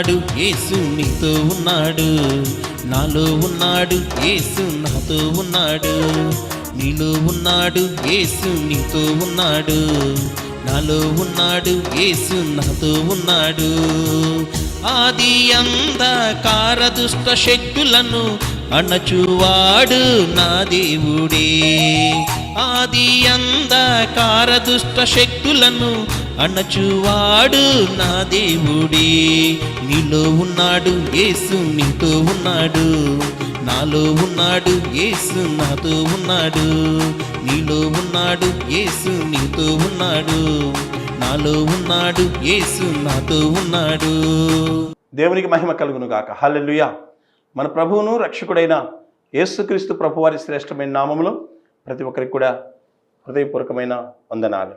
ఉన్నాడు యేసు నీతో ఉన్నాడు, నాలో ఉన్నాడు యేసు నాతో ఉన్నాడు, నీలో ఉన్నాడు యేసు నీతో ఉన్నాడు, నాలో ఉన్నాడు యేసు నాతో ఉన్నాడు. ఆది అంధకార దుష్ట శక్తులను అణచువాడు నా దేవుడే, ఆది అంధకార దుష్ట శక్తులను అణచువాడు నా దేవుడే. నీలో ఉన్నాడు యేసు నీతో ఉన్నాడు, నాలో ఉన్నాడు యేసు నాతో ఉన్నాడు, నీలో ఉన్నాడు యేసు నీతో ఉన్నాడు, నాలో ఉన్నాడు యేసు నాతో ఉన్నాడు. దేవునికి మహిమ కలుగును గాక. హల్లెలూయా. మన ప్రభువును రక్షకుడైన యేసుక్రీస్తు ప్రభువారి శ్రేష్టమైన నామములో ప్రతి ఒక్కరికి కూడా హృదయపూర్వకమైన వందనాలు.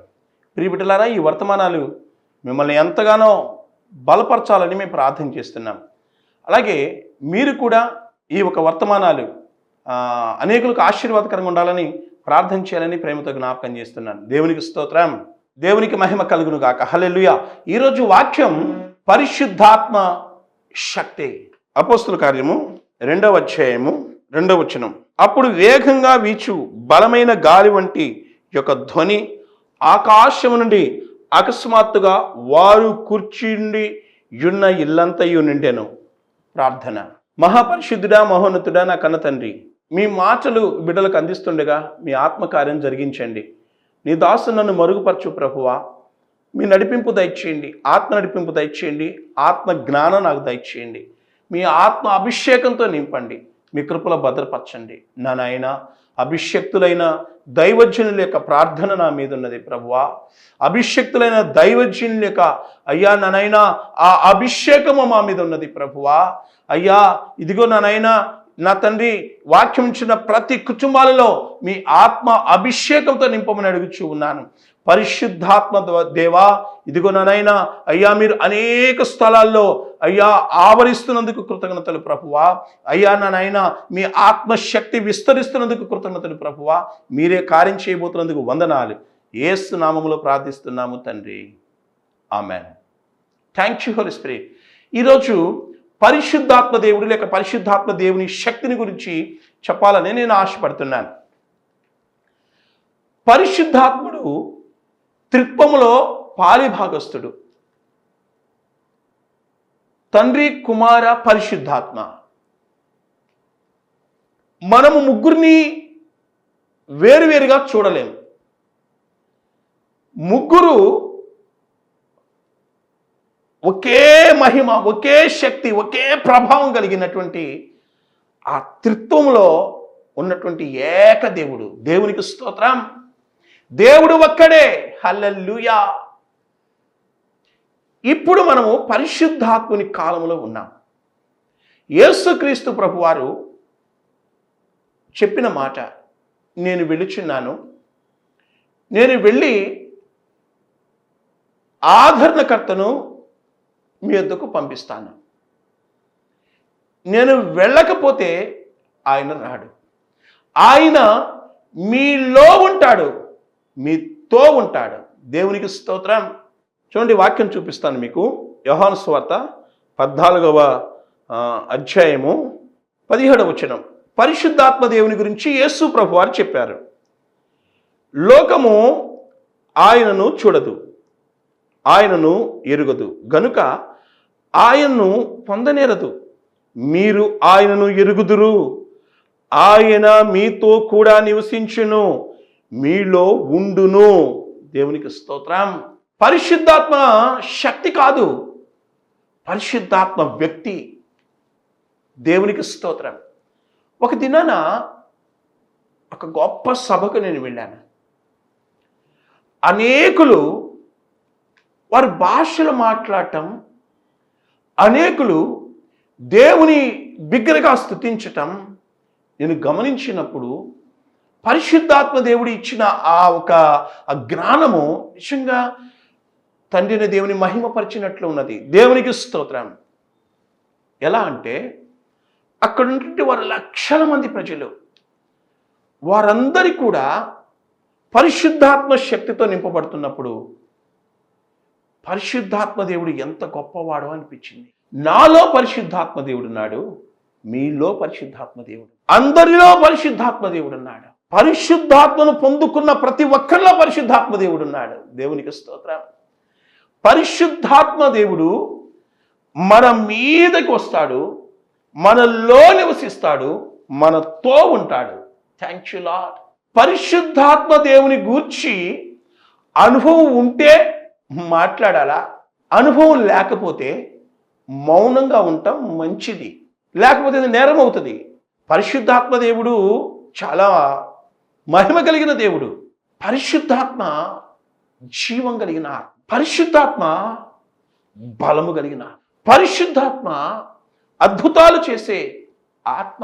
ప్రియ బిడ్డలారా, ఈ వర్తమానాలు మిమ్మల్ని ఎంతగానో బలపరచాలని మేము ప్రార్థన చేస్తున్నాం. అలాగే మీరు కూడా ఈ ఒక వర్తమానాలు అనేకులకు ఆశీర్వాదకరంగా ఉండాలని ప్రార్థన చేయాలని ప్రేమతో జ్ఞాపకం చేస్తున్నాను. దేవునికి స్తోత్రం, దేవునికి మహిమ కలుగును గాక. హల్లెలూయా. ఈరోజు వాక్యం పరిశుద్ధాత్మ శక్తి. అపోస్తుల కార్యము 2వ అధ్యాయము 2వ వచనం. అప్పుడు వేగంగా వీచు బలమైన గాలి వంటి యొక్క ధ్వని ఆకాశము నుండి అకస్మాత్తుగా వారు కూర్చుండి యున్న ఇల్లంతయు నిండెను. ప్రార్థన. మహాపరిశుద్ధుడా, మహోన్నతుడా, నా కన్న తండ్రి, మీ మాటలు బిడ్డలకు అందిస్తుండగా మీ ఆత్మకార్యం జరిగించండి. నీ దాసు నన్ను మరుగుపరచు ప్రభువా. మీ నడిపింపు దయచేయండి, ఆత్మ నడిపింపు దయచేయండి, ఆత్మ జ్ఞానం నాకు దయచేయండి. మీ ఆత్మ అభిషేకంతో నింపండి, మీ కృపలో భద్రపరచండి. నా నాయన, అభిషక్తులైన దైవజనుల యొక్క ప్రార్థన నా మీద ఉన్నది ప్రభువా. అభిషక్తులైన దైవజనుల యొక్క అయ్యా నానైనా ఆ అభిషేకము మా మీద ఉన్నది ప్రభువా. అయ్యా ఇదిగో నానైనా నా తండ్రి, వాక్యం ఇచ్చిన ప్రతి కుటుంబాలలో మీ ఆత్మ అభిషేకంతో నింపమని అడుగుచూ ఉన్నాను. పరిశుద్ధాత్మ దేవా, ఇదిగో నానైనా అయ్యా మీరు అనేక స్థలాల్లో అయ్యా ఆవరిస్తున్నందుకు కృతజ్ఞతలు ప్రభువా. అయ్యా నానైనా మీ ఆత్మశక్తి విస్తరిస్తున్నందుకు కృతజ్ఞతలు ప్రభువా. మీరే కార్యం చేయబోతున్నందుకు వందనాలు. యేసు నామములో ప్రార్థిస్తున్నాము తండ్రి, amen. Thank you holy spirit. ఈరోజు పరిశుద్ధాత్మ దేవుడు లేక పరిశుద్ధాత్మ దేవుని శక్తిని గురించి చెప్పాలని నేను ఆశపడుతున్నాను. పరిశుద్ధాత్ముడు త్రిత్వములో పాలిభాగస్థుడు. తండ్రి, కుమార, పరిశుద్ధాత్మ. మనము ముగ్గురిని వేరువేరుగా చూడలేము. ముగ్గురు ఒకే మహిమ, ఒకే శక్తి, ఒకే ప్రభావం కలిగినటువంటి ఆ త్రిత్వములో ఉన్నటువంటి ఏక దేవుడు. దేవునికి స్తోత్రం. దేవుడు ఒక్కడే. హల్లెలూయా. ఇప్పుడు మనము పరిశుద్ధాత్ముని కాలంలో ఉన్నాం. యేసుక్రీస్తు ప్రభువారు చెప్పిన మాట, నేను వెళుచున్నాను, నేను వెళ్ళి ఆదరణకర్తను మీ వద్దకు పంపిస్తాను. నేను వెళ్ళకపోతే ఆయన రాడు. ఆయన మీలో ఉంటాడు, మీతో ఉంటాడు. దేవునికి స్తోత్రం. చూడండి, వాక్యం చూపిస్తాను మీకు. యోహాను సువార్త 14వ అధ్యాయము 17వ వచనం. పరిశుద్ధాత్మ దేవుని గురించి యేసు ప్రభువారు చెప్పారు. లోకము ఆయనను చూడదు, ఆయనను ఎరుగదు, గనుక ఆయన్ను పొందనేరదు. మీరు ఆయనను ఎరుగుదురు, ఆయన మీతో కూడా నివసించును, మీలో ఉండును. దేవునికి స్తోత్రం. పరిశుద్ధాత్మ శక్తి కాదు, పరిశుద్ధాత్మ వ్యక్తి. దేవునికి స్తోత్రం. ఒక దినాన ఒక గొప్ప సభకు నేను వెళ్ళాను. అనేకులు వారి భాషలు మాట్లాడటం, అనేకులు దేవుని బిగ్గరగా స్తుతించటం నేను గమనించినప్పుడు పరిశుద్ధాత్మ దేవుడు ఇచ్చిన ఆ జ్ఞానము నిజంగా తండ్రిని దేవుని మహిమపరిచినట్లు ఉన్నది. దేవునికి స్తోత్రం. ఎలా అంటే అక్కడ ఉన్నటువంటి వారు లక్షల మంది ప్రజలు, వారందరి కూడా పరిశుద్ధాత్మ శక్తితో నింపబడుతున్నప్పుడు పరిశుద్ధాత్మ దేవుడు ఎంత గొప్పవాడో అనిపించింది. నాలో పరిశుద్ధాత్మ దేవుడు ఉన్నాడు, మీలో పరిశుద్ధాత్మ దేవుడు, అందరిలో పరిశుద్ధాత్మ దేవుడు ఉన్నాడు. పరిశుద్ధాత్మను పొందుకున్న ప్రతి ఒక్కరిలో పరిశుద్ధాత్మ దేవుడు ఉన్నాడు. దేవునికి స్తోత్రం. పరిశుద్ధాత్మ దేవుడు మన మీదకి వస్తాడు, మనలో నివసిస్తాడు, మనతో ఉంటాడు. Thank you lord. పరిశుద్ధాత్మ దేవుని గూర్చి అనుభవం ఉంటే మాట్లాడాలా, అనుభవం లేకపోతే మౌనంగా ఉండటం మంచిది, లేకపోతే అది నేరం అవుతుంది. పరిశుద్ధాత్మ దేవుడు చాలా మహిమ కలిగిన దేవుడు. పరిశుద్ధాత్మ జీవం కలిగిన, పరిశుద్ధాత్మ బలము కలిగిన, పరిశుద్ధాత్మ అద్భుతాలు చేసే ఆత్మ.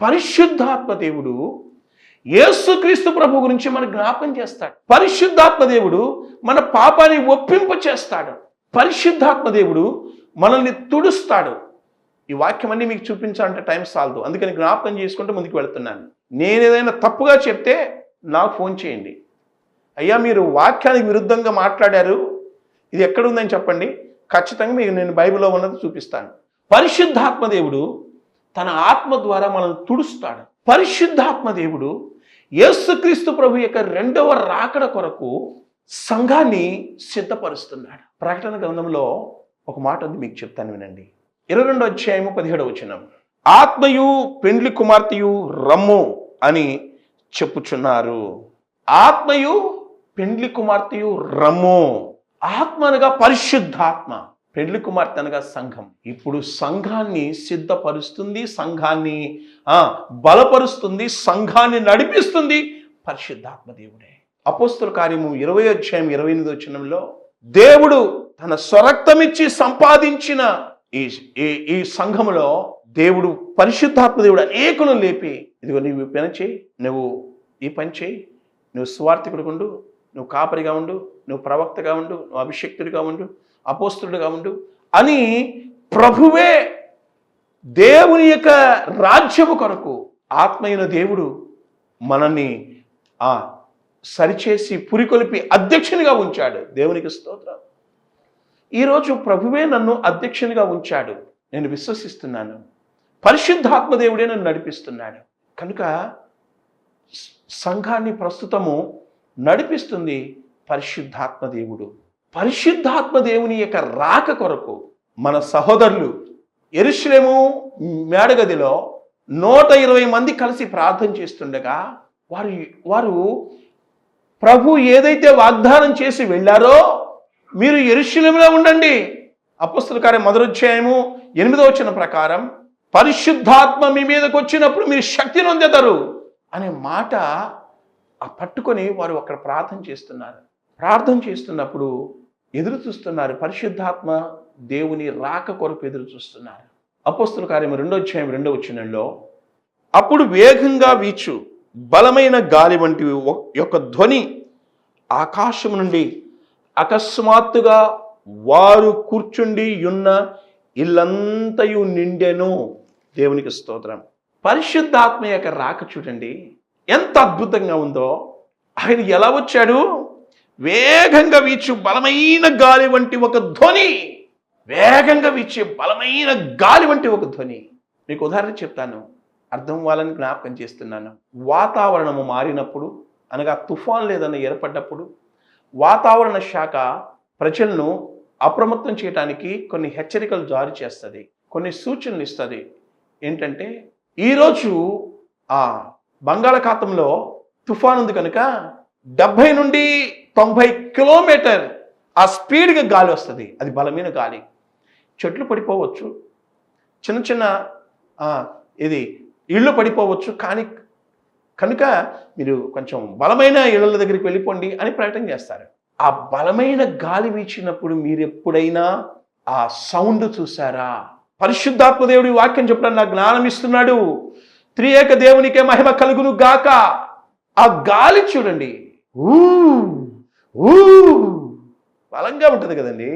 పరిశుద్ధాత్మ దేవుడు యేసుక్రీస్తు ప్రభు గురించి మనకు జ్ఞాపకం చేస్తాడు. పరిశుద్ధాత్మ దేవుడు మన పాపాన్ని ఒప్పింప చేస్తాడు. పరిశుద్ధాత్మ దేవుడు మనల్ని తుడుస్తాడు. ఈ వాక్యం అన్ని మీకు చూపించాలంటే టైం సాలదు, అందుకని జ్ఞాపకం చేసుకుంటూ ముందుకు వెళుతున్నాను. నేను ఏదైనా తప్పుగా చెప్తే నాకు ఫోన్ చేయండి. అయ్యా మీరు వాక్యానికి విరుద్ధంగా మాట్లాడారు, ఇది ఎక్కడుందని చెప్పండి, ఖచ్చితంగా మీకు నేను బైబిల్లో ఉన్నది చూపిస్తాను. పరిశుద్ధాత్మ దేవుడు తన ఆత్మ ద్వారా మనల్ని తుడుస్తాడు. పరిశుద్ధాత్మ దేవుడు యేసుక్రీస్తు ప్రభు యొక్క రెండవ రాకడ కొరకు సంఘాన్ని సిద్ధపరుస్తున్నాడు. ప్రకటన గ్రంథంలో ఒక మాట ఉంది, మీకు చెప్తాను వినండి. 22వ అధ్యాయము 17వ వచనం. ఆత్మయు పెండ్లి కుమార్తెయు రమ్ము అని చెప్పుచున్నారు. ఆత్మయు పెండ్లి కుమార్తెయు రమ్ము. ఆత్మ అనగా పరిశుద్ధాత్మ, పెండ్లి కుమార్తె అనగా సంఘం. ఇప్పుడు సంఘాన్ని సిద్ధపరుస్తుంది, సంఘాన్ని బలపరుస్తుంది, సంఘాన్ని నడిపిస్తుంది పరిశుద్ధాత్మ దేవుడే. అపోస్తుల కార్యము 20వ అధ్యాయం 28వ వచనంలో దేవుడు తన స్వరక్తమిచ్చి సంపాదించిన ఈ సంఘములో దేవుడు పరిశుద్ధాత్మ దేవుడు అనేకులను లేపి, ఇదిగో నీవు పని చేయి, నువ్వు ఈ పని చేయి, నువ్వు స్వార్థికుడిగా ఉండు, నువ్వు కాపరిగా ఉండు, నువ్వు ప్రవక్తగా ఉండు, నువ్వు అభిషక్తుడిగా ఉండు, అపోస్తులుగా ఉండు అని ప్రభువే దేవుని యొక్క రాజ్యము కొరకు ఆత్మయిన దేవుడు మనల్ని సరిచేసి పురికొలిపి అధ్యక్షునిగా ఉంచాడు. దేవునికి స్తోత్రం. ఈరోజు ప్రభువే నన్ను అధ్యక్షునిగా ఉంచాడు, నేను విశ్వసిస్తున్నాను. పరిశుద్ధాత్మ దేవుడే నన్ను నడిపిస్తున్నాడు. కనుక సంఘాన్ని ప్రస్తుతము నడిపిస్తుంది పరిశుద్ధాత్మ దేవుడు. పరిశుద్ధాత్మ దేవుని యొక్క రాక కొరకు మన సహోదరులు యెరూషలేము మేడగదిలో 120 మంది కలిసి ప్రార్థన చేస్తుండగా వారు ప్రభు ఏదైతే వాగ్దానం చేసి వెళ్ళారో, మీరు యెరూషలేములో ఉండండి, అపోస్తలుల కార్యం 1వ అధ్యాయము 8వ వచనం ప్రకారం పరిశుద్ధాత్మ మీ మీదకి వచ్చినప్పుడు మీరు శక్తిని పొందుతారు అనే మాట పట్టుకొని వారు అక్కడ ప్రార్థన చేస్తున్నారు. ప్రార్థన చేస్తున్నప్పుడు ఎదురు చూస్తున్నారు, పరిశుద్ధాత్మ దేవుని రాక కొరకు ఎదురు చూస్తున్నారు. అపోస్తలుల కార్యం 2వ అధ్యాయం 2వ వచనంలో అప్పుడు వేగంగా వీచు బలమైన గాలి వంటి యొక్క ధ్వని ఆకాశం నుండి అకస్మాత్తుగా వారు కూర్చుండి ఉన్న ఇల్లంతయు నిండెను. దేవునికి స్తోత్రం. పరిశుద్ధాత్మ యొక్క రాక చూడండి ఎంత అద్భుతంగా ఉందో. ఆయన ఎలా వచ్చాడు? వేగంగా వీచు బలమైన గాలి వంటి ఒక ధ్వని, వేగంగా వీచే బలమైన గాలి వంటి ఒక ధ్వని. మీకు ఉదాహరణ చెప్తాను, అర్థం వాళ్ళని జ్ఞాపకం చేస్తున్నాను. వాతావరణము మారినప్పుడు, అనగా తుఫాన్ లేదని ఏర్పడ్డప్పుడు వాతావరణ శాఖ ప్రజలను అప్రమత్తం చేయడానికి కొన్ని హెచ్చరికలు జారీ చేస్తుంది, కొన్ని సూచనలు ఇస్తుంది. ఏంటంటే ఈరోజు బంగాళాఖాతంలో తుఫాన్ ఉంది కనుక 70 నుండి 90 కిలోమీటర్ ఆ స్పీడ్గా గాలి వస్తుంది. అది బలమైన గాలి. చెట్లు పడిపోవచ్చు, చిన్న చిన్న ఇళ్ళు పడిపోవచ్చు, కానీ కనుక మీరు కొంచెం బలమైన ఇళ్ళ దగ్గరికి వెళ్ళిపోండి అని ప్రకటన చేస్తారు. ఆ బలమైన గాలి వీచినప్పుడు మీరు ఎప్పుడైనా ఆ సౌండ్ చూసారా? పరిశుద్ధాత్మ దేవుడి వాక్యం చెప్పడానికి నాకు జ్ఞానం ఇస్తున్నాడు. త్రియేక దేవునికే మహిమ కలుగును గాక. ఆ గాలి చూడండి, బలంగా ఉంటుంది కదండి,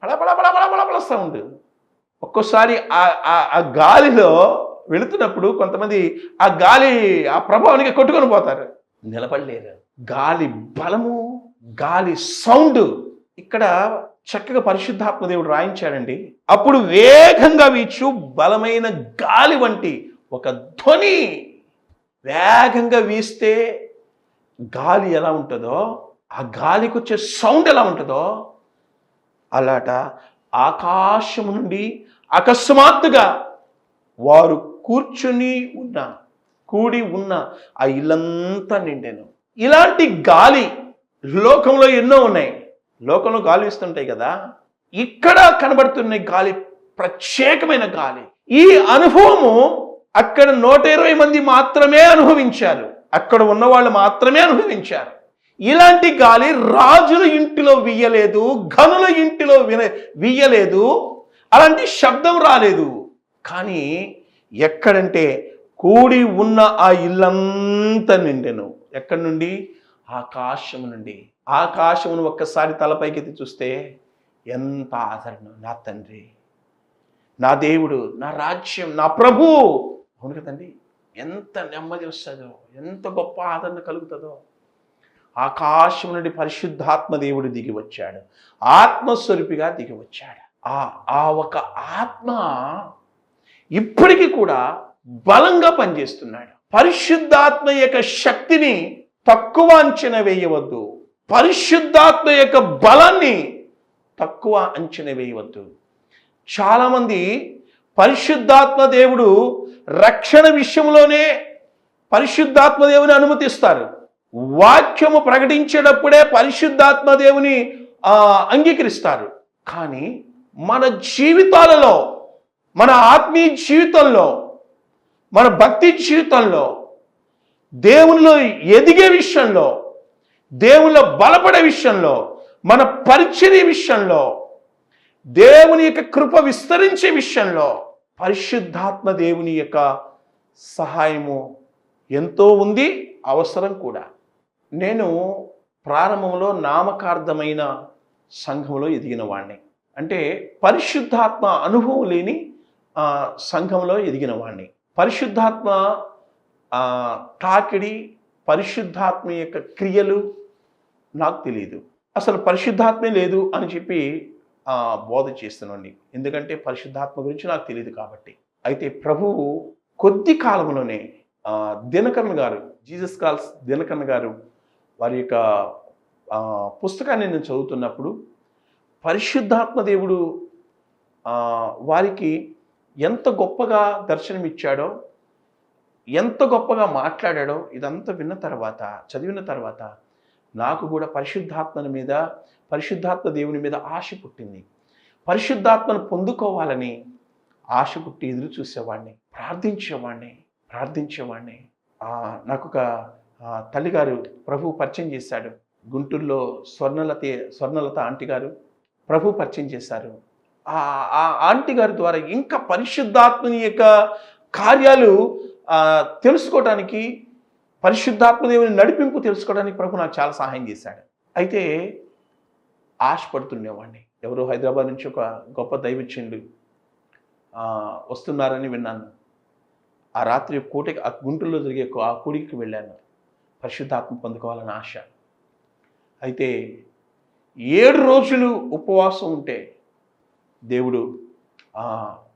పడపడ సౌండ్. ఒక్కోసారి ఆ గాలిలో వెళుతున్నప్పుడు కొంతమంది ఆ ప్రభావానికి కొట్టుకొని పోతారు, నిలబడలేరు. గాలి బలము, గాలి సౌండ్. ఇక్కడ చక్కగా పరిశుద్ధాత్మ దేవుడు రాయించాడండి. అప్పుడు వేగంగా వీచు బలమైన గాలి వంటి ఒక ధ్వని. వేగంగా వీస్తే గాలి ఎలా ఉంటుందో, ఆ గాలికి వచ్చే సౌండ్ ఎలా ఉంటుందో అలాట ఆకాశం నుండి అకస్మాత్తుగా వారు కూడి ఉన్న ఆ ఇల్లంతా నిండాను. ఇలాంటి గాలి లోకంలో ఎన్నో ఉన్నాయి. లోకంలో గాలి ఇస్తుంటాయి కదా, ఇక్కడ కనబడుతున్న గాలి ప్రత్యేకమైన గాలి. ఈ అనుభవము అక్కడ 120 మంది మాత్రమే అనుభవించారు. అక్కడ ఉన్న వాళ్ళు మాత్రమే అనుభవించారు. ఇలాంటి గాలి రాజుల ఇంటిలో వీయలేదు, ఘనుల ఇంటిలో వీయలేదు, అలాంటి శబ్దం రాలేదు. కానీ ఎక్కడంటే కూడి ఉన్న ఆ ఇల్లంతా నిండెను. ఎక్కడి నుండి? ఆకాశము నుండి. ఆకాశమును ఒక్కసారి తలపైకెత్తి చూస్తే ఎంత ఆదరణ! నా తండ్రి, నా దేవుడు, నా రాజ్యం, నా ప్రభు. అవును కదండి, ఎంత నెమ్మది వస్తుందో, ఎంత గొప్ప ఆదరణ కలుగుతుందో. ఆకాశం నుండి పరిశుద్ధాత్మ దేవుడు దిగి వచ్చాడు, ఆత్మస్వరూపిగా దిగి వచ్చాడు. ఆ ఒక ఆత్మ ఇప్పటికీ కూడా బలంగా పనిచేస్తున్నాడు. పరిశుద్ధాత్మ యొక్క శక్తిని తక్కువ అంచనా వేయవద్దు. పరిశుద్ధాత్మ యొక్క బలాన్ని తక్కువ అంచనా వేయవద్దు. చాలామంది పరిశుద్ధాత్మ దేవుడు రక్షణ విషయంలోనే పరిశుద్ధాత్మ దేవుని అనుమతిస్తారు. వాక్యము ప్రకటించేటప్పుడే పరిశుద్ధాత్మ దేవుని అంగీకరిస్తారు. కానీ మన జీవితాలలో, మన ఆత్మీయ జీవితంలో, మన భక్తి జీవితంలో, దేవునిలో ఎదిగే విషయంలో, దేవునిలో బలపడే విషయంలో, మన పరిచర్య విషయంలో, దేవుని యొక్క కృప విస్తరించే విషయంలో పరిశుద్ధాత్మ దేవుని యొక్క సహాయము ఎంతో ఉంది, అవసరం కూడా. నేను ప్రారంభంలో నామకార్థమైన సంఘంలో ఎదిగిన వాడిని. అంటే పరిశుద్ధాత్మ అనుభవం లేని సంఘంలో ఎదిగిన వాడిని. పరిశుద్ధాత్మ తాకిడి, పరిశుద్ధాత్మ యొక్క క్రియలు నాకు తెలియదు. అసలు పరిశుద్ధాత్మే లేదు అని చెప్పి బోధ చేస్తున్నాండి. ఎందుకంటే పరిశుద్ధాత్మ గురించి నాకు తెలియదు కాబట్టి. అయితే ప్రభువు కొద్ది కాలంలోనే దినకరన్ గారు, జీసస్ కాల్స్ దినకరన్ గారు వారి యొక్క పుస్తకాన్ని నేను చదువుతున్నప్పుడు పరిశుద్ధాత్మ దేవుడు వారికి ఎంత గొప్పగా దర్శనమిచ్చాడో, ఎంత గొప్పగా మాట్లాడాడో ఇదంతా విన్న తర్వాత, చదివిన తర్వాత నాకు కూడా పరిశుద్ధాత్మని మీద, పరిశుద్ధాత్మ దేవుని మీద ఆశ పుట్టింది. పరిశుద్ధాత్మను పొందుకోవాలని ఆశ పుట్టి ఎదురు చూసేవాడిని, ప్రార్థించేవాడిని. నాకు ఒక తల్లిగారు ప్రభు పరిచయం చేశాడు. గుంటూరులో స్వర్ణలత ఆంటీ గారు ప్రభు పరిచయం చేశారు. ఆ ఆంటీ గారి ద్వారా ఇంకా పరిశుద్ధాత్మని యొక్క కార్యాలు తెలుసుకోవడానికి, పరిశుద్ధాత్మ దేవుని నడిపింపు తెలుసుకోవడానికి ప్రభు నాకు చాలా సహాయం చేశాడు. అయితే ఆశపడుతుండేవాడిని. ఎవరో హైదరాబాద్ నుంచి ఒక గొప్ప దైవజనుడు వస్తున్నారని విన్నాను. ఆ రాత్రి గుంటూరులో జరిగే ఆ కూడికి వెళ్ళాను. పరిశుద్ధాత్మ పొందుకోవాలని ఆశ. అయితే 7 రోజులు ఉపవాసం ఉంటే దేవుడు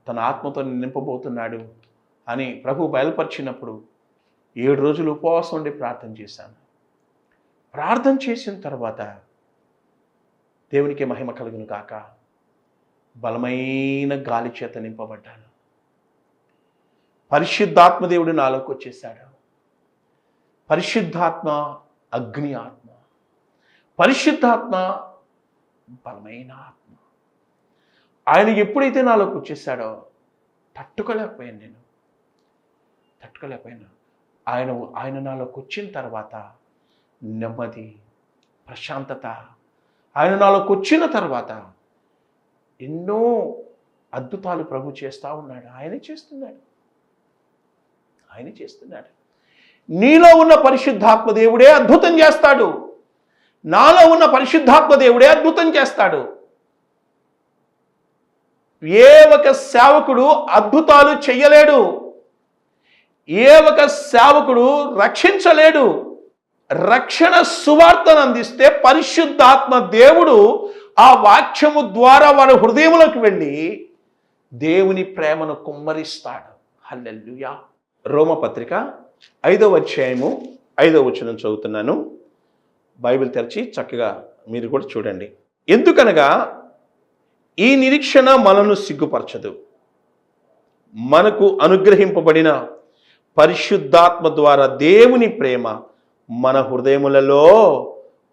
తన ఆత్మతో నింపబోతున్నాడు అని ప్రభు బయలుపరిచినప్పుడు 7 రోజులు ఉపవాసం ఉండి ప్రార్థన చేశాను. ప్రార్థన చేసిన తర్వాత దేవునికి మహిమ కలుగును కాక బలమైన గాలి చేత నింపబడ్డాను. పరిశుద్ధాత్మ దేవుడు నాలోకి వచ్చేసాడు. పరిశుద్ధాత్మ అగ్ని ఆత్మ, పరిశుద్ధాత్మ బలమైన ఆత్మ. ఆయన ఎప్పుడైతే నాలోకి వచ్చేసాడో తట్టుకోలేకపోయాను. ఆయన నాలోకి వచ్చిన తర్వాత నెమ్మది, ప్రశాంతత. ఆయన నాలోకి వచ్చిన తర్వాత ఎన్నో అద్భుతాలు ప్రభు చేస్తూ ఉన్నాడు. ఆయనే చేస్తున్నాడు. నీలో ఉన్న పరిశుద్ధాత్మ దేవుడే అద్భుతం చేస్తాడు. నాలో ఉన్న పరిశుద్ధాత్మ దేవుడే అద్భుతం చేస్తాడు. ఏ ఒక సేవకుడు అద్భుతాలు చెయ్యలేడు. ఏ ఒక సేవకుడు రక్షించలేడు. రక్షణ సువార్తను అందిస్తే పరిశుద్ధాత్మ దేవుడు ఆ వాక్యము ద్వారా వారి హృదయంలోకి వెళ్ళి దేవుని ప్రేమను కుమ్మరిస్తాడు. హల్లెలూయా. రోమపత్రిక 5వ అధ్యాయము 5వ వచనం చదువుతున్నాను. బైబిల్ తెరిచి చక్కగా మీరు కూడా చూడండి. ఎందుకనగా ఈ నిరీక్షణ మనను సిగ్గుపరచదు, మనకు అనుగ్రహింపబడిన పరిశుద్ధాత్మ ద్వారా దేవుని ప్రేమ మన హృదయములలో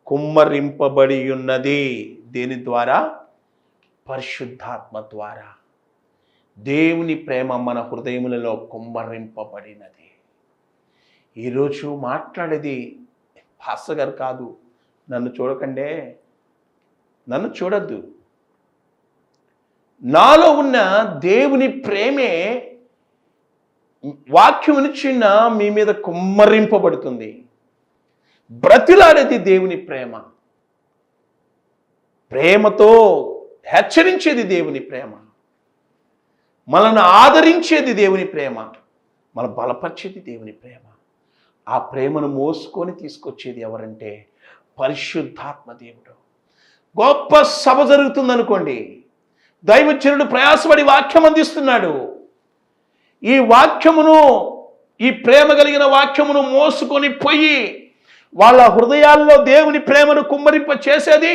కుమ్మరింపబడి ఉన్నది. దేని ద్వారా? పరిశుద్ధాత్మ ద్వారా దేవుని ప్రేమ మన హృదయములలో కుమ్మరింపబడినది. ఈరోజు మాట్లాడేది పాస్టర్ గారు కాదు. నన్ను చూడకండే, నన్ను చూడద్దు. నాలో ఉన్న దేవుని ప్రేమే వాక్యం చిన్న మీ మీద కుమ్మరింపబడుతుంది. బ్రతిలాడేది దేవుని ప్రేమ, ప్రేమతో హెచ్చరించేది దేవుని ప్రేమ, మనల్ని ఆదరించేది దేవుని ప్రేమ, మన బలపరిచేది దేవుని ప్రేమ. ఆ ప్రేమను మోసుకొని తీసుకొచ్చేది ఎవరంటే పరిశుద్ధాత్మ దేవుడు. గొప్ప సభ జరుగుతుందనుకోండి, దైవజనుడు ప్రయాసపడి వాక్యం అందిస్తున్నాడు. ఈ వాక్యమును, ఈ ప్రేమ కలిగిన వాక్యమును మోసుకొని పోయి వాళ్ళ హృదయాల్లో దేవుని ప్రేమను కుమ్మరింప చేసేది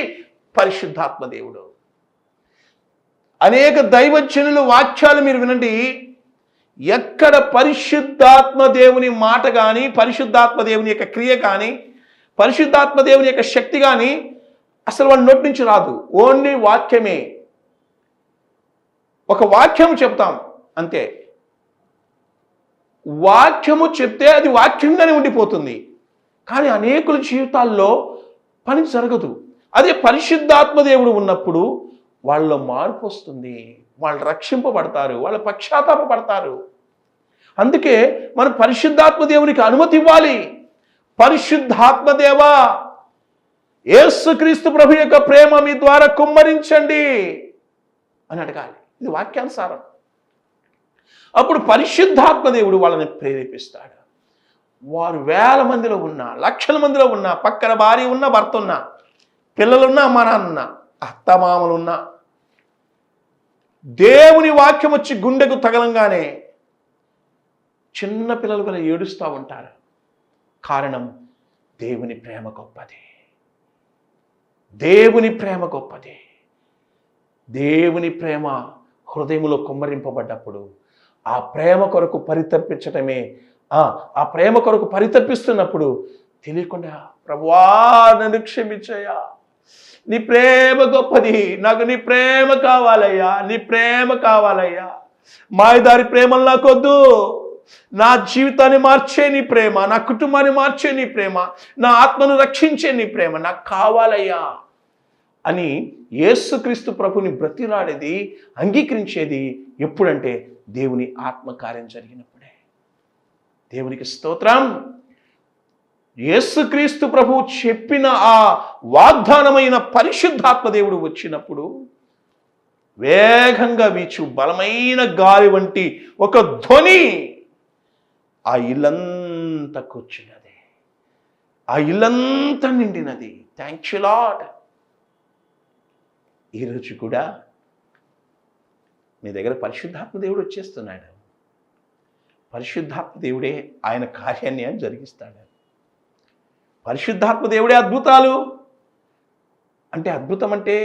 పరిశుద్ధాత్మ దేవుడు. అనేక దైవజనుల వాక్యాలు మీరు వినండి. ఎక్కడ పరిశుద్ధాత్మ దేవుని మాట కానీ, పరిశుద్ధాత్మ దేవుని యొక్క క్రియ కానీ, పరిశుద్ధాత్మ దేవుని యొక్క శక్తి కానీ అసలు వాళ్ళ నోటి నుంచి రాదు. ఓన్లీ వాక్యమే. ఒక వాక్యము చెప్తాం అంతే. వాక్యము చెప్తే అది వాక్యంగానే ఉండిపోతుంది, కానీ అనేకుల జీవితాల్లో పని జరగదు. అదే పరిశుద్ధాత్మ దేవుడు ఉన్నప్పుడు వాళ్ళలో మార్పు వస్తుంది, వాళ్ళు రక్షింపబడతారు, వాళ్ళ పశ్చాత్తాపపడతారు. అందుకే మనం పరిశుద్ధాత్మ దేవునికి అనుమతి ఇవ్వాలి. పరిశుద్ధాత్మ దేవా, యేసుక్రీస్తు ప్రభు యొక్క ప్రేమ మీ ద్వారా కుమ్మరించండి అని అడగాలి. ఇది వాక్యానుసారం. అప్పుడు పరిశుద్ధాత్మ దేవుడు వాళ్ళని ప్రేరేపిస్తాడు. వారు వేల మందిలో ఉన్నా, లక్షల మందిలో ఉన్నా, పక్కన భార్య ఉన్నా, భర్త ఉన్నా, పిల్లలున్నా, అమ్మా నాన్న, అత్తమామలున్నా, దేవుని వాక్యం వచ్చి గుండెకు తగలంగానే చిన్న పిల్లలు కూడా ఏడుస్తూ ఉంటారు. కారణం దేవుని ప్రేమ గొప్పది. దేవుని ప్రేమ గొప్పది. దేవుని ప్రేమ హృదయంలో కుమ్మరింపబడ్డప్పుడు ఆ ప్రేమ కొరకు పరితపించటమే, ఆ ప్రేమ కొరకు పరితపిస్తున్నప్పుడు తెలియకుండా ప్రభువా నన్ను క్షమించయ్యా, నీ ప్రేమ గొప్పది, నాకు నీ ప్రేమ కావాలయ్యా, నీ ప్రేమ కావాలయ్యా, మాయదారి ప్రేమలు నాకొద్దు, నా జీవితాన్ని మార్చే నీ ప్రేమ, నా కుటుంబాన్ని మార్చే నీ ప్రేమ, నా ఆత్మను రక్షించే నీ ప్రేమ నాకు కావాలయ్యా అని యేసుక్రీస్తు ప్రభుని బ్రతిలాడేది, అంగీకరించేది ఎప్పుడంటే దేవుని ఆత్మకార్యం జరిగినప్పుడే. దేవునికి స్తోత్రం. యేసుక్రీస్తు ప్రభువు చెప్పిన ఆ వాగ్దానమైన పరిశుద్ధాత్మ దేవుడు వచ్చినప్పుడు వేగంగా వీచు బలమైన గాలి వంటి ఒక ధ్వని ఆ ఇల్లంతా కూర్చున్నది, ఆ ఇల్లంతా నిండినది. Thank you lord. ఈరోజు కూడా మీ దగ్గర పరిశుద్ధాత్మ దేవుడు వచ్చేస్తున్నాడు. పరిశుద్ధాత్మ దేవుడే ఆయన కార్యాన్ని జరిగిస్తాడు. పరిశుద్ధాత్మ దేవుడే అద్భుతాలు అంటే, అద్భుతం అంటే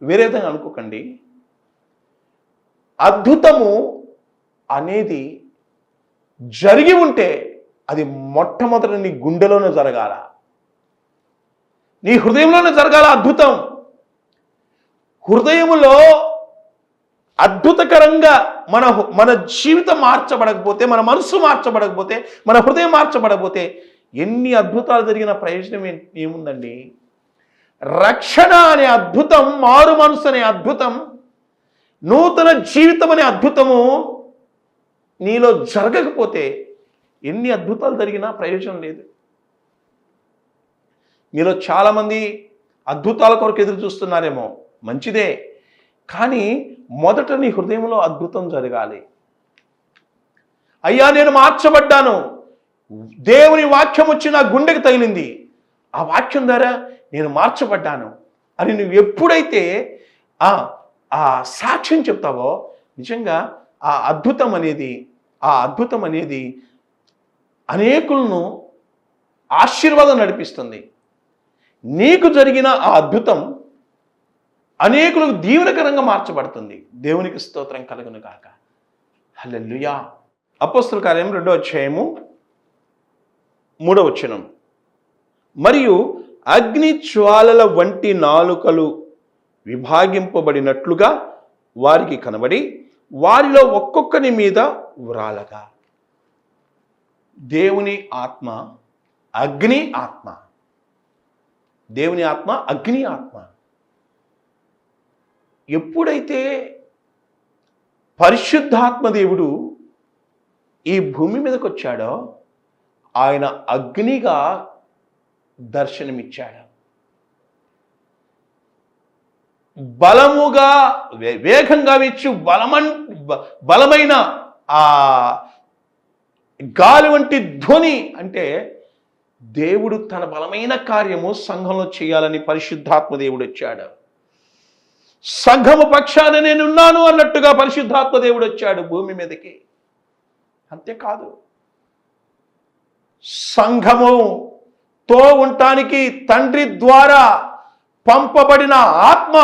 వేరే విధంగా అనుకోకండి. అద్భుతము అనేది జరిగి ఉంటే అది మొట్టమొదట నీ గుండెలోనే జరగాల, నీ హృదయంలోనే జరగాల. అద్భుతం హృదయములో అద్భుతకరంగా మన జీవితం మార్చబడకపోతే, మన మనసు మార్చబడకపోతే, మన హృదయం మార్చబడకపోతే ఎన్ని అద్భుతాలు జరిగిన ప్రయోజనం ఏముందండి? రక్షణ అనే అద్భుతం, మారు మనసు అనే అద్భుతం, నూతన జీవితం అనే అద్భుతము నీలో జరగకపోతే ఎన్ని అద్భుతాలు జరిగినా ప్రయోజనం లేదు. మీలో చాలామంది అద్భుతాల కొరకు ఎదురు చూస్తున్నారేమో, మంచిదే. కానీ మొదట నీ హృదయంలో అద్భుతం జరగాలి. అయ్యా నేను మార్చబడ్డాను, దేవుని వాక్యం వచ్చి నా గుండెకి తగిలింది, ఆ వాక్యం ద్వారా నేను మార్చబడ్డాను అని నువ్వు ఎప్పుడైతే ఆ సాక్ష్యం చెప్తావో నిజంగా ఆ అద్భుతం అనేది అనేకులను ఆశీర్వాదం నడిపిస్తుంది. నీకు జరిగిన ఆ అద్భుతం అనేకులకు దీవెనకరంగా మార్చబడుతుంది. దేవునికి స్తోత్రం కలుగును గాక. హల్లెలూయా. అపోస్తలుల కార్యం 2వ అధ్యాయము 3వ వచనం. మరియు అగ్ని జ్వాలల వంటి నాలుకలు విభాగింపబడినట్లుగా వారికి కనబడి వారిలో ఒక్కొక్కని మీద వ్రాలగా. దేవుని ఆత్మ అగ్ని ఆత్మ. దేవుని ఆత్మ అగ్ని ఆత్మ. ఎప్పుడైతే పరిశుద్ధాత్మ దేవుడు ఈ భూమి మీదకి వచ్చాడో ఆయన అగ్నిగా దర్శనమిచ్చాడు. బలముగా వేగంగా వీచు బలమైన ఆ గాలి వంటి ధ్వని అంటే దేవుడు తన బలమైన కార్యము సంఘంలో చేయాలని పరిశుద్ధాత్మ దేవుడు వచ్చాడు. సంఘము పక్షాన నేనున్నాను అన్నట్టుగా పరిశుద్ధాత్మ దేవుడు వచ్చాడు భూమి మీదకి. అంతేకాదు, సంఘముతో ఉండటానికి తండ్రి ద్వారా పంపబడిన ఆత్మ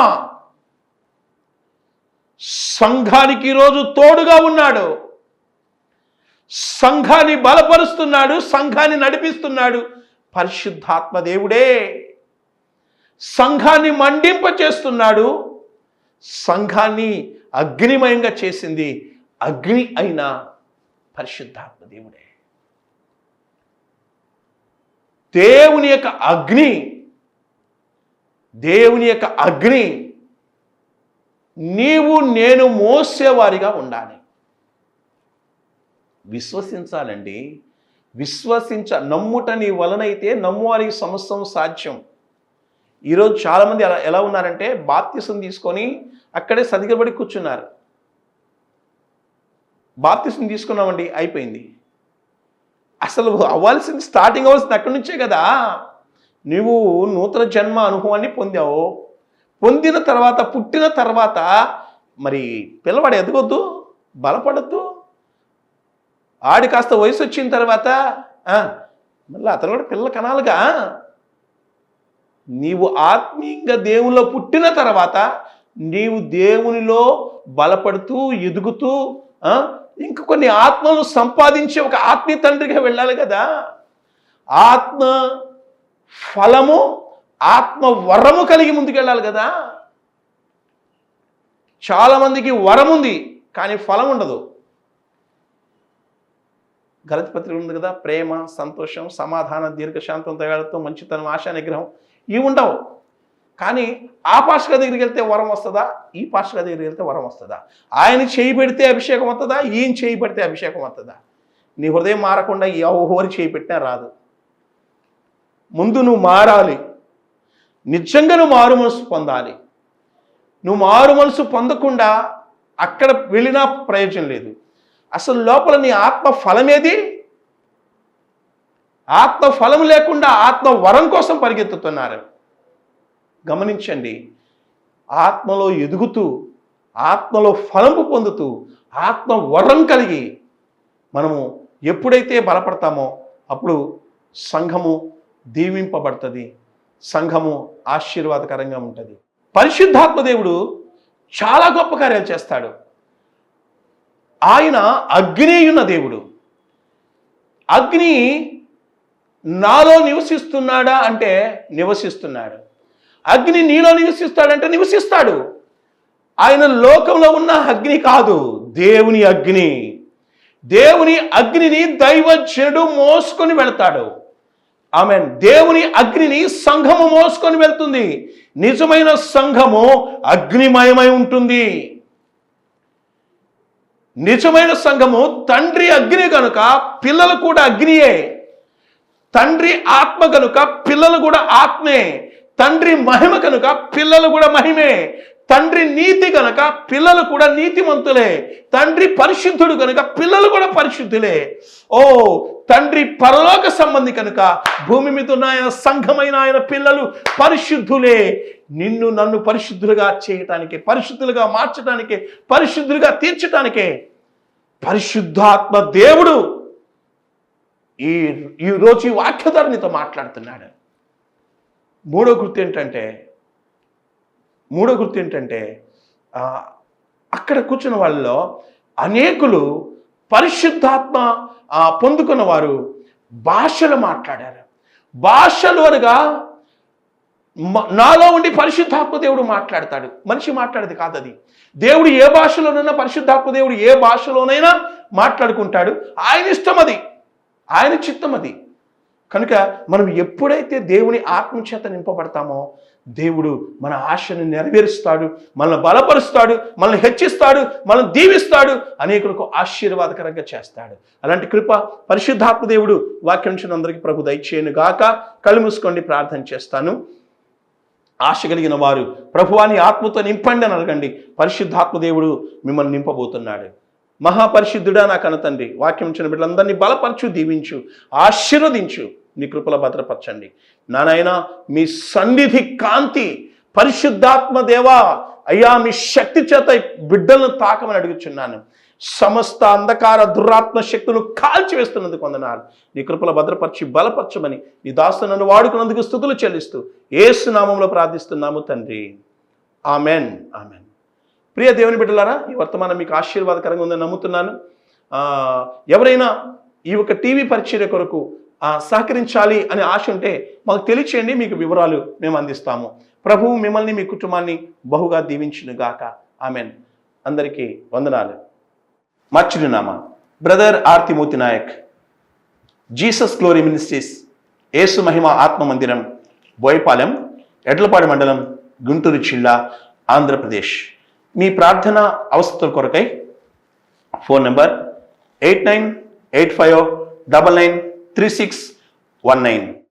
సంఘానికి ఈరోజు తోడుగా ఉన్నాడు. సంఘాన్ని బలపరుస్తున్నాడు, సంఘాన్ని నడిపిస్తున్నాడు పరిశుద్ధాత్మ దేవుడే. సంఘాన్ని మండింప చేస్తున్నాడు. సంఘాన్ని అగ్నిమయంగా చేసింది అగ్ని అయిన పరిశుద్ధాత్మ దేవుడే. దేవుని యొక్క అగ్ని నీవు నేను మోసేవారిగా ఉండాలి. విశ్వసించాలండి. నమ్ముట నీ వలనైతే నమ్మువారికి సమస్తం సాధ్యం. ఈరోజు చాలామంది ఎలా ఉన్నారంటే బాప్తిసం తీసుకొని అక్కడే సదిగబడి కూర్చున్నారు. బాప్తిసం తీసుకున్నామండి, అయిపోయింది. అసలు అవ్వాల్సింది స్టార్టింగ్ అవ్వాల్సింది అక్కడి నుంచే కదా. నువ్వు నూతన జన్మ అనుభవాన్ని పొందావు. పొందిన తర్వాత పుట్టిన తర్వాత మరి పిల్లవాడు ఎదగొద్దు, బలపడద్దు. ఆడి కాస్త వయసు వచ్చిన తర్వాత మళ్ళీ అతను కూడా పిల్ల కనాలిగా. నీవు ఆత్మీయంగా దేవునిలో పుట్టిన తర్వాత నీవు దేవునిలో బలపడుతూ ఎదుగుతూ ఇంక కొన్ని ఆత్మలు సంపాదించి ఒక ఆత్మీయ తండ్రిగా వెళ్ళాలి కదా. ఆత్మ ఫలము ఆత్మ వరము కలిగి ముందుకెళ్ళాలి కదా. చాలామందికి వరం ఉంది కానీ ఫలం ఉండదు. గలతీ పత్రిక ఉంది కదా, ప్రేమ, సంతోషం, సమాధానం, దీర్ఘశాంతం, దయాళుత్వం, మంచితనం, ఆశా నిగ్రహం ఇవి ఉండవు. కానీ ఆ పాస్టర్ దగ్గరికి వెళ్తే వరం వస్తుందా, ఈ పాస్టర్ దగ్గరికి వెళ్తే వరం వస్తుందా? ఆయన చేయి పెడితే అభిషేకం వస్తుందా, ఈయన చేయి పెడితే అభిషేకం వస్తుందా? నీ హృదయం మారకుండా ఎవరి చేయి పెట్టినా రాదు. ముందు నువ్వు మారాలి. నిజంగా నువ్వు మారు మనసు పొందాలి. నువ్వు మారు మనసు పొందకుండా అక్కడ వెళ్ళినా ప్రయోజనం లేదు. అసలు లోపల నీ ఆత్మ ఫలమేది? ఆత్మ ఫలం లేకుండా ఆత్మ వరం కోసం పరిగెత్తుతున్నారు. గమనించండి. ఆత్మలో ఎదుగుతూ ఆత్మలో ఫలము పొందుతూ ఆత్మ వరం కలిగి మనము ఎప్పుడైతే బలపడతామో అప్పుడు సంఘము దీవింపబడుతుంది, సంఘము ఆశీర్వాదకరంగా ఉంటుంది. పరిశుద్ధాత్మ దేవుడు చాలా గొప్ప కార్యాలు చేస్తాడు. ఆయన అగ్నియున్న దేవుడు. అగ్ని నాలో నివసిస్తున్నాడా అంటే నివసిస్తున్నాడు. అగ్ని నీలో నివసిస్తాడంటే నివసిస్తాడు. ఆయన లోకంలో ఉన్న అగ్ని కాదు, దేవుని అగ్ని. దేవుని అగ్నిని దైవజనుడు మోసుకొని వెళ్తాడు. ఆమేన్. దేవుని అగ్నిని సంఘము మోసుకొని వెళ్తుంది. నిజమైన సంఘము అగ్నిమయమై ఉంటుంది. నిజమైన సంఘము తండ్రి అగ్ని కనుక పిల్లలు కూడా అగ్నియే. తండ్రి ఆత్మ కనుక పిల్లలు కూడా ఆత్మే. తండ్రి మహిమ కనుక పిల్లలు కూడా మహిమే. తండ్రి నీతి కనుక పిల్లలు కూడా నీతిమంతులే. తండ్రి పరిశుద్ధుడు కనుక పిల్లలు కూడా పరిశుద్ధులే. ఓ తండ్రి పరలోక సంబంధి కనుక భూమి మీద ఉన్న ఆయన సంఘమైన ఆయన పిల్లలు పరిశుద్ధులే. నిన్ను నన్ను పరిశుద్ధులుగా చేయటానికే, పరిశుద్ధులుగా మార్చడానికే, పరిశుద్ధులుగా తీర్చడానికే పరిశుద్ధాత్మ దేవుడు ఈ రోజు ఈ వాక్యధార నీతో మాట్లాడుతున్నాడు. మూడో గుర్తు ఏంటంటే అక్కడ కూర్చున్న వాళ్ళలో అనేకులు పరిశుద్ధాత్మ పొందుకున్న వారు భాషలు మాట్లాడారు. భాషలు అనగా నాలో ఉండి పరిశుద్ధాత్మ దేవుడు మాట్లాడతాడు, మనిషి మాట్లాడేది కాదు అది. దేవుడు ఏ భాషలోనైనా, పరిశుద్ధాత్మ దేవుడు ఏ భాషలోనైనా మాట్లాడుకుంటాడు. ఆయన ఇష్టం అది, ఆయన చిత్తం అది. కనుక మనం ఎప్పుడైతే దేవుని ఆత్మచేత నింపబడతామో దేవుడు మన ఆశను నెరవేరుస్తాడు, మనల్ని బలపరుస్తాడు, మనల్ని హెచ్చిస్తాడు, మనల్ని దీవిస్తాడు, అనేకులకు ఆశీర్వాదకరంగా చేస్తాడు. అలాంటి కృప పరిశుద్ధాత్మ దేవుడు వాక్యం నుంచి అందరికీ ప్రభు దయచేయను గాక. కళ్ళు మూసుకోండి, ప్రార్థన చేస్తాను. ఆశ కలిగిన వారు ప్రభువాని ఆత్మతో నింపండి అని అడగండి. పరిశుద్ధాత్మ దేవుడు మిమ్మల్ని నింపబోతున్నాడు. మహాపరిశుద్ధుడా నా కనతండ్రి, వాక్యం ఇచ్చిన బిడ్డలందరినీ బలపరచు, దీవించు, ఆశీర్వదించు, నీ కృపలో భద్రపరచండి. నానైనా మీ సన్నిధి కాంతి పరిశుద్ధాత్మ దేవా అయ్యా మీ శక్తి చేత బిడ్డలను తాకమని అడుగుచున్నాను. సమస్త అంధకార దురాత్మ శక్తులను కాల్చివేస్తున్నందుకు వందనాలు. నీ కృపలో భద్రపరిచి బలపరచమని నీ దాసుని నన్ను వాడుకున్నందుకు స్తుతులు చెల్లిస్తూ యేసు నామములో ప్రార్థిస్తున్నాము తండ్రి. Amen, amen. ప్రియ దేవుని బిడ్డలారా, ఈ వర్తమానం మీకు ఆశీర్వాదకరంగా ఉందని నమ్ముతున్నాను. ఎవరైనా ఈ యొక్క టీవీ పరిచర్య కొరకు సహకరించాలి అనే ఆశ ఉంటే మాకు తెలియచేయండి, మీకు వివరాలు మేము అందిస్తాము. ప్రభువు మిమ్మల్ని మీ కుటుంబాన్ని బహుగా దీవించును గాక. ఆమెన్. అందరికీ వందనాలు. మా చిరునామా brother R Timothy Nayak, Jesus glory ministries, Yesu మహిమ ఆత్మ మందిరం, బోయపాలెం, ఎడ్లపాడు మండలం, గుంటూరు జిల్లా, ఆంధ్రప్రదేశ్. మీ ప్రార్థన అవసరాల కొరకై ఫోన్ నెంబర్ 8985993619.